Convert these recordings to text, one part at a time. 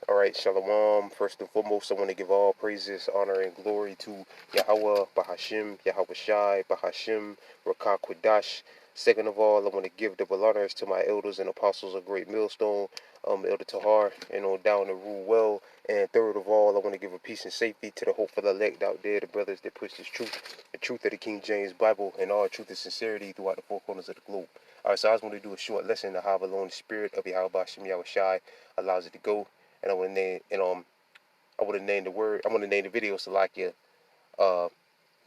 All right, Shalom. First and foremost, I want to give all praises, honor, and glory to Yahweh, Bahashim, Yahweh Shai, Bahashim, Rakah Kwadash. Second of all, I want to give double honors to my elders and apostles of Great Millstone, Elder Tahar, and on down to rule well. And third of all, I want to give a peace and safety to the hope for the elect out there, the brothers that push this truth, the truth of the King James Bible, and all truth and sincerity throughout the four corners of the globe. All right, so I just want to do a short lesson on how alone the spirit of Yahweh Bahashim, Yahweh Shai allows it to go. And I want to name, I want to name the word. I want to name the video Salakia,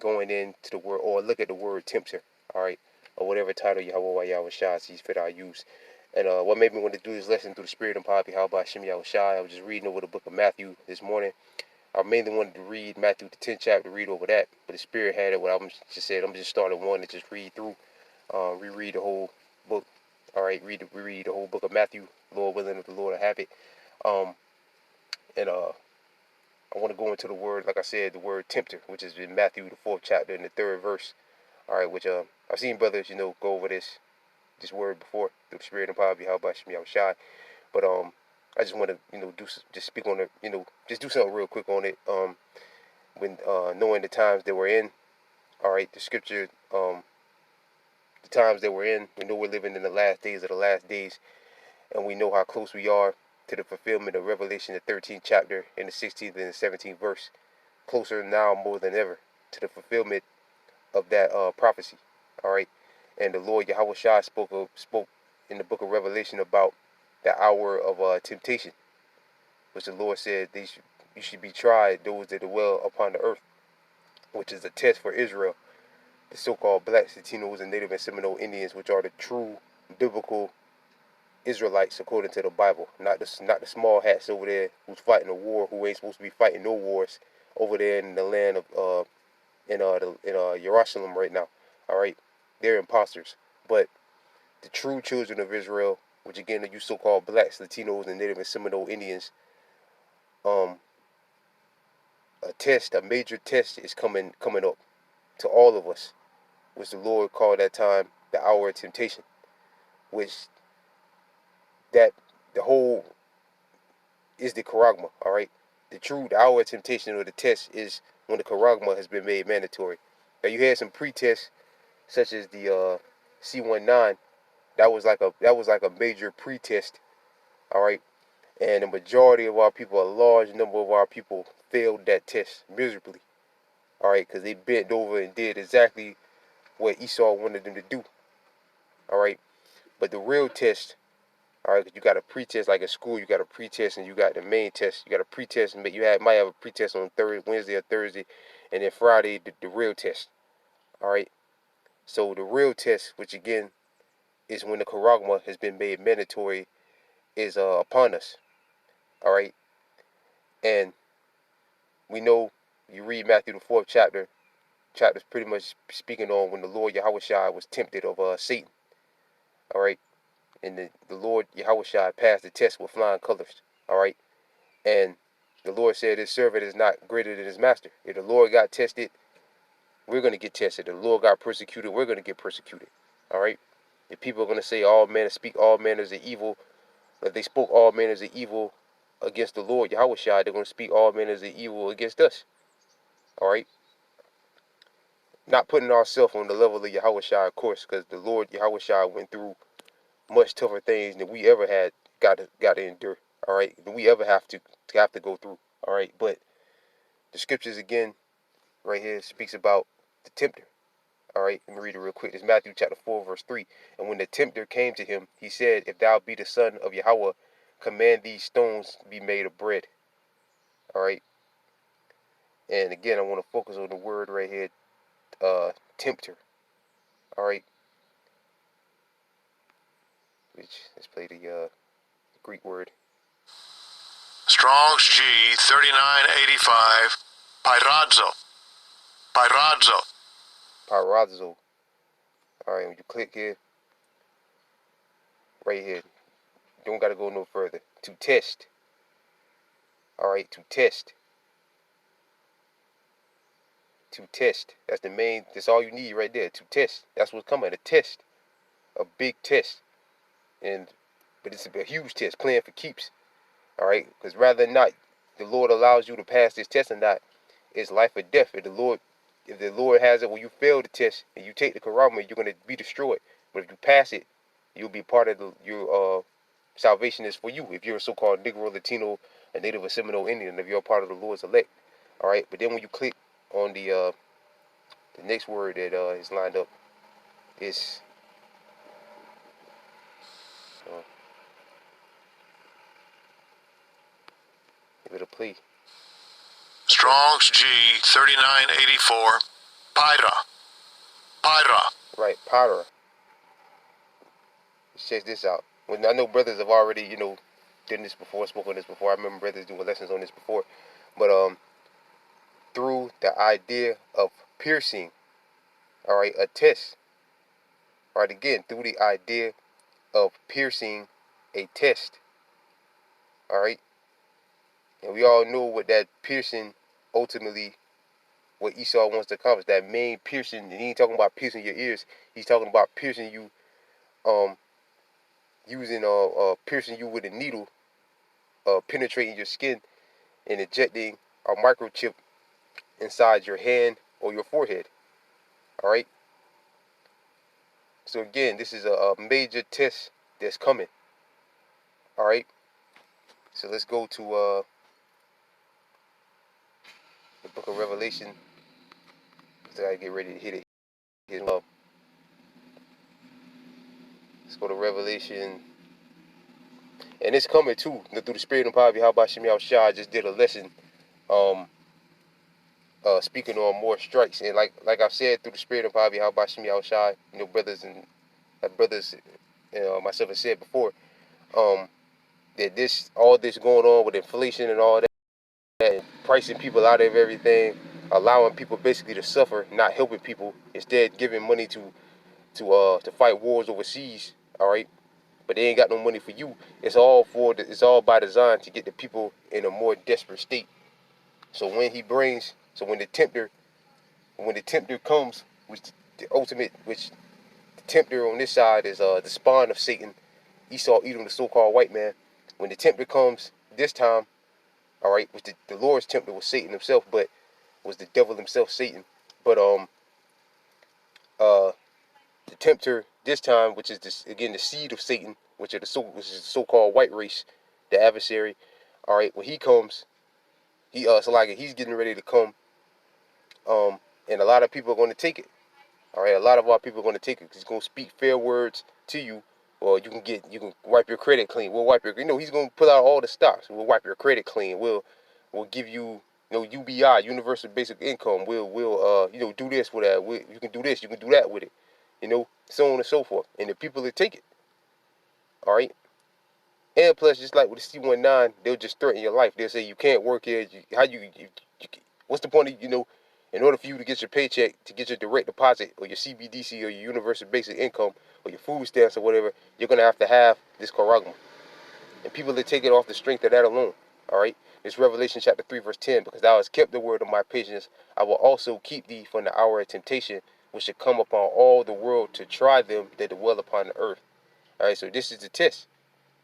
going into the word, or look at the word tempter. All right, or whatever title Yahweh Shai sees fit I use. And what made me want to do this lesson through the spirit and power of Yahweh Shem Yahweh Shai. I was just reading over the book of Matthew this morning. I mainly wanted to read Matthew the 10th chapter, read over that, but the spirit had it. What I'm just said, I'm just starting one to just read through, reread the whole book. All right, reread the whole book of Matthew. Lord willing, if the Lord will have it. And I want to go into the word, like I said, the word tempter, which is in Matthew the 4th chapter in the 3rd verse. All right, which I've seen brothers, go over this word before through the spirit and power of Yahweh Shem Yahweh Shai. But I just want to just speak on it, just do something real quick on it. When knowing the times that we're in, all right, the scripture, the times that we're in, we know we're living in the last days of the last days, and we know how close we are to the fulfillment of Revelation, the 13th chapter, in the 16th and the 17th verse. Closer now more than ever to the fulfillment of that prophecy. All right, and the Lord Yahweh Shai spoke in the book of Revelation about the hour of temptation, which the Lord said you should be tried, those that dwell upon the earth, which is a test for Israel, the so-called blacks, Latinos, and Native and Seminole Indians, which are the true biblical Israelites according to the Bible, not the small hats over there who's fighting a war, who ain't supposed to be fighting no wars over there in the land of in Jerusalem right now. All right, they're imposters, but the true children of Israel, which again are you so-called blacks, Latinos, and Native and Seminole Indians, a major test is coming up to all of us, which the Lord called that time the hour of temptation, which that the whole is the charagma. All right, the hour of temptation or the test is when the charagma has been made mandatory. Now you had some pre-tests such as the C19. That was like a major pre-test. All right, and the majority of our people, a large number of our people, failed that test miserably. All right, because they bent over and did exactly what Esau wanted them to do. All right, but the real test, all right, you got a pre-test like at school. You got a pre-test and you got the main test. You got a pre-test, and might have a pre-test on Wednesday or Thursday, and then Friday the real test. All right, so the real test, which again is when the charagma has been made mandatory, is upon us. All right, and we know you read Matthew the 4th chapter. Chapter's pretty much speaking on when the Lord Yahweh Shai was tempted of Satan. All right, and the Lord Yahweh Shai passed the test with flying colors. All right, and the Lord said his servant is not greater than his master. If the Lord got tested, we're going to get tested. If the Lord got persecuted, we're going to get persecuted. All right, if people are going to say speak all manners of evil, if they spoke all manners of evil against the Lord Yahweh Shai, they're going to speak all manners of evil against us. All right, not putting ourselves on the level of Yahweh Shai, of course, because the Lord Yahweh Shai went through much tougher things than we ever had got to endure. All right, than we ever have to go through. All right, but the scriptures again, right here, speaks about the tempter. All right, let me read it real quick. It's Matthew chapter 4, verse 3. And when the tempter came to him, he said, "If thou be the son of Yahweh, command these stones be made of bread." All right, and again, I want to focus on the word right here, tempter. All right, let's play the Greek word. Strong's G 3985. Pyradzo. Pyrazo. All right, when you click here, right here, don't got to go no further. To test. All right, to test. To test. That's the main, that's all you need right there. To test. That's what's coming. A test. A big test. But it's a huge test. Playing for keeps. All right, because rather than not, the Lord allows you to pass this test or not, it's life or death. If the Lord has it when you fail the test and you take the karama, you're gonna be destroyed. But if you pass it, you'll be part of your salvation is for you. If you're a so-called Negro, Latino, a Native or Seminole Indian, if you're a part of the Lord's elect. All right, but then when you click on the next word that is lined up, is uh, give it a play. Strong's G 3984. Pyra. Pyra. Right, Potter. Check this out. When I know brothers have already, done this before, spoken on this before. I remember brothers doing lessons on this before. But through the idea of piercing, all right, a test. All right, again, through the idea of piercing a test. All right. And we all know what that piercing ultimately, what Esau wants to accomplish. That main piercing, and he ain't talking about piercing your ears. He's talking about piercing you, using piercing you with a needle, penetrating your skin and injecting a microchip inside your hand or your forehead. All right. So again, this is a major test that's coming. All right. So let's go to the book of Revelation. So I get ready to hit it. Let's go to Revelation. And it's coming too. Through the spirit and power of Yahweh Shemi Shah, I just did a lesson speaking on more strikes. And like I've said, through the spirit and power of Yahweh Shemi Shah, brothers and myself have said before, that all this going on with inflation and all that, and pricing people out of everything, allowing people basically to suffer, not helping people, instead giving money to fight wars overseas. All right, but they ain't got no money for you. It's all by design to get the people in a more desperate state. So when the tempter comes, which the tempter on this side is the spawn of Satan, Esau, Edom, the so-called white man. When the tempter comes this time, all right, which the Lord's tempter was Satan himself, but was the devil himself, Satan. But the tempter this time, which is again the seed of Satan, which is the so-called white race, the adversary. All right, when he comes, he's getting ready to come, and a lot of people are going to take it. All right, a lot of our people are going to take it because he's going to speak fair words to you, or you can wipe your credit clean. We'll wipe your, he's going to pull out all the stops. We'll wipe your credit clean. We'll give you, UBI, universal basic income. We'll do this with that. You can do this, you can do that with it, so on and so forth. And the people that take it, all right. And plus, just like with the C-19, they'll just threaten your life. They'll say you can't work here. What's the point of, in order for you to get your paycheck, to get your direct deposit or your CBDC or your universal basic income or your food stamps or whatever, you're going to have this charagma. And people that take it off the strength of that alone, all right? It's Revelation chapter 3, verse 10, because thou hast kept the word of my patience, I will also keep thee from the hour of temptation, which shall come upon all the world to try them that dwell upon the earth. All right, so this is the test.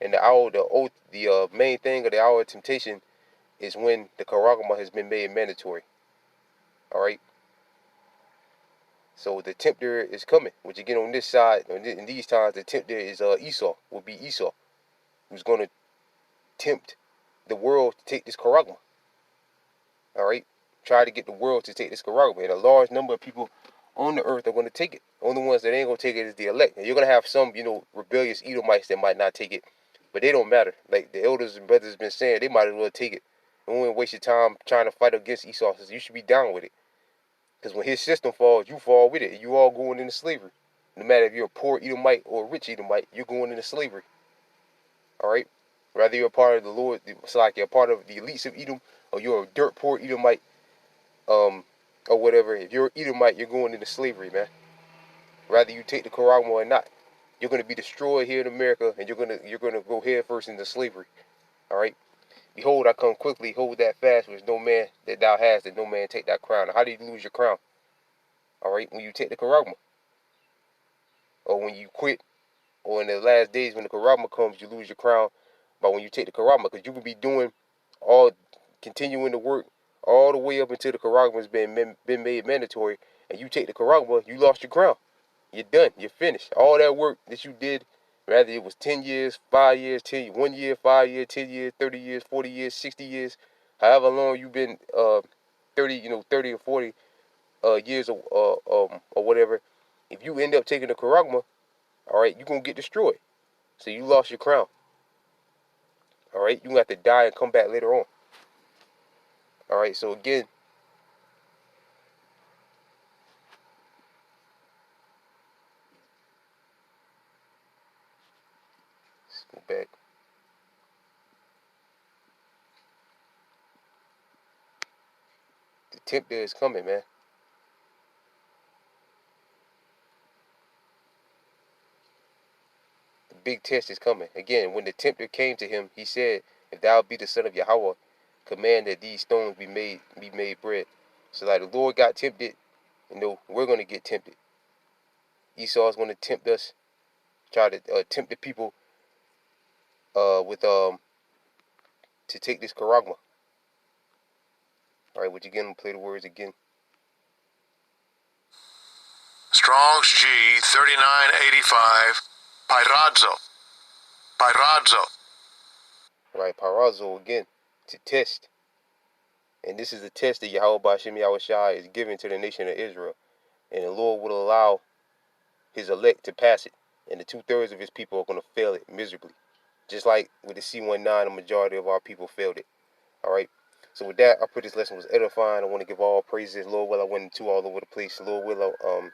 And the main thing of the hour of temptation is when the charagma has been made mandatory. All right. So the tempter is coming, which again on this side, in these times, the tempter is Esau, will be Esau, who's going to tempt the world to take this charagma. All right. Try to get the world to take this charagma. And a large number of people on the earth are going to take it. The only ones that ain't going to take it is the elect. And you're going to have some, rebellious Edomites that might not take it. But they don't matter. Like the elders and brothers have been saying, they might as well take it. And won't waste your time trying to fight against Esau. You should be down with it. Because when his system falls, you fall with it. You all going into slavery. No matter if you're a poor Edomite or a rich Edomite, you're going into slavery. All right? Whether you're a part of the Lord, it's like you're a part of the elites of Edom, or you're a dirt poor Edomite, or whatever. If you're an Edomite, you're going into slavery, man. Whether you take the charagma or not, you're going to be destroyed here in America, and you're gonna go head first into slavery. All right. Behold, I come quickly. Hold that fast, which no man that thou hast, that no man take that crown. Now, how do you lose your crown? All right, when you take the charagma, or when you quit, or in the last days when the charagma comes, you lose your crown But when you take the karama, because you could be doing all, continuing to work all the way up until the karama has been made mandatory, and you take the karama, you lost your crown. You're done. You're finished. All that work that you did, whether it was 10 years, 5 years, 1 year, 5 years, 10 years, 30 years, 40 years, 60 years, however long you've been 30 or 40 years or whatever. If you end up taking the karagma, all right, you're going to get destroyed. So you lost your crown. All right, you're going to have to die and come back later on. All right, so again, let's go back. The tempter is coming, man. The big test is coming. Again, when the tempter came to him, he said, if thou be the son of Yahweh, command that these stones be made bread. So like the Lord got tempted, we're going to get tempted. Esau is going to tempt us, try to tempt the people with to take this karagma. All right, would you again play the words again? Strong's G 3985. Pyradzo. Pyradzo. All right, parazo again, to test. And this is the test that Yahweh Ba'ashem Yahweh Shai is giving to the nation of Israel. And the Lord will allow his elect to pass it. And the 2/3 of his people are going to fail it miserably. Just like with the C-19, the majority of our people failed it. All right. So with that, I pray this lesson was edifying. I want to give all praises. Lord will, I went into all over the place. Lord will, and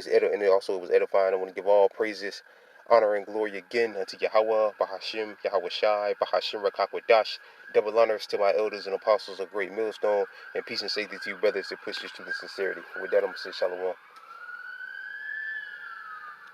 it also was edifying. I want to give all praises, honor, and glory again unto Yahweh, Bahashim, Yahweh Shai, Bahashim Rakakwadash. Double honors to my elders and apostles of Great Millstone, and peace and safety to you brothers that push this truth and sincerity. With that, I'm going to say shalom.